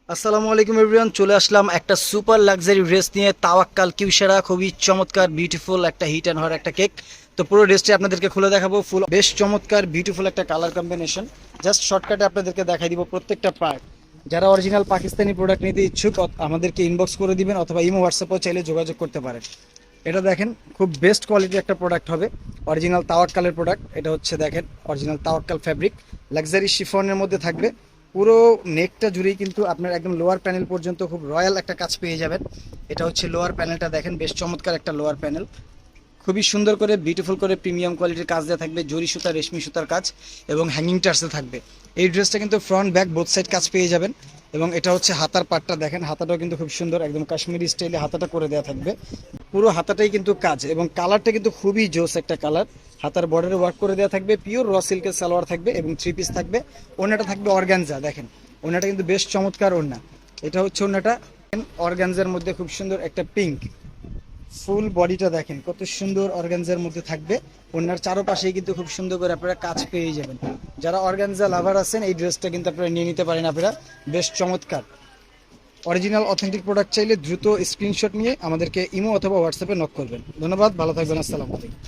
আসসালামু আলাইকুম এভরিওয়ান, চলে আসলাম একটা সুপার লাক্সারি ড্রেস নিয়ে। তাওয়াক্কাল কিউসারা, খুবই চমৎকার বিউটিফুল একটা হিট অ্যান্ড হওয়ার একটা কেক। তো পুরো ড্রেসটি আপনাদেরকে খুলে দেখাবো। ফুল বেশ চমৎকার বিউটিফুল একটা কালার কম্বিনেশন। জাস্ট শর্টকাটে আপনাদেরকে দেখাই দিব প্রত্যেকটা পার্ট। যারা অরিজিনাল পাকিস্তানি প্রোডাক্ট নিতে ইচ্ছুক আমাদেরকে ইনবক্স করে দিবেন, অথবা ইমো হোয়াটসঅ্যাপেও চাইলে যোগাযোগ করতে পারেন। এটা দেখেন, খুব বেস্ট কোয়ালিটির একটা প্রোডাক্ট হবে। অরিজিনাল তাওয়াক্কালের প্রোডাক্ট এটা হচ্ছে, দেখেন অরিজিনাল তাওয়াক্কাল ফ্যাব্রিক, লাক্সারি শিফনের মধ্যে থাকবে। পুরো নেকটা জুড়েই কিন্তু আপনার একদম লোয়ার প্যানেল পর্যন্ত খুব রয়্যাল একটা কাজ পেয়ে যাবেন। এটা হচ্ছে লোয়ার প্যানেলটা, দেখেন বেশ চমৎকার একটা লোয়ার প্যানেল। খুবই সুন্দর করে বিউটিফুল করে প্রিমিয়াম কোয়ালিটির কাজ দেওয়া থাকবে, জরি সুতা রেশমি সুতার কাজ এবং হ্যাঙ্গিং টার্সে থাকবে। এই ড্রেসটা কিন্তু ফ্রন্ট ব্যাক বোথ সাইড কাজ পেয়ে যাবেন। এবং এটা হচ্ছে হাতার পাটটা, দেখেন হাতাটাও কিন্তু খুব সুন্দর, একদম কাশ্মীরি স্টাইলে হাতাটা করে দেওয়া থাকবে। পুরো হাতাটাই কিন্তু কাজ, এবং কালারটা কিন্তু খুবই জোস একটা কালার। হাতার বর্ডারে ওয়ার্ক করে দেওয়া থাকবে, পিওর র সিল্কের সালোয়ার থাকবে এবং থ্রি পিস থাকবে। ওড়নাটা থাকবে অর্গানজা, দেখেন ওড়নাটা কিন্তু বেশ চমৎকার ওড়না। এটা হচ্ছে ওড়নাটা অর্গানজার মধ্যে খুব সুন্দর একটা পিঙ্ক। ফুল বডিটা দেখেন কত সুন্দর অর্গানজার মধ্যে থাকবে। ওনার চারপাশেই কিন্তু খুব সুন্দর করে আপনারা কাজ পেয়ে যাবেন। যারা অর্গানজা লাভার আছেন এই ড্রেসটা কিন্তু আপনারা নিয়ে নিতে পারেন। আপনারা বেশ চমৎকার অরিজিনাল অথেন্টিক প্রোডাক্ট চাইলে দ্রুত স্ক্রিনশট নিয়ে আমাদেরকে ইমো অথবা হোয়াটসঅ্যাপে নক করবেন। ধন্যবাদ, ভালো থাকবেন, আসসালামু আলাইকুম।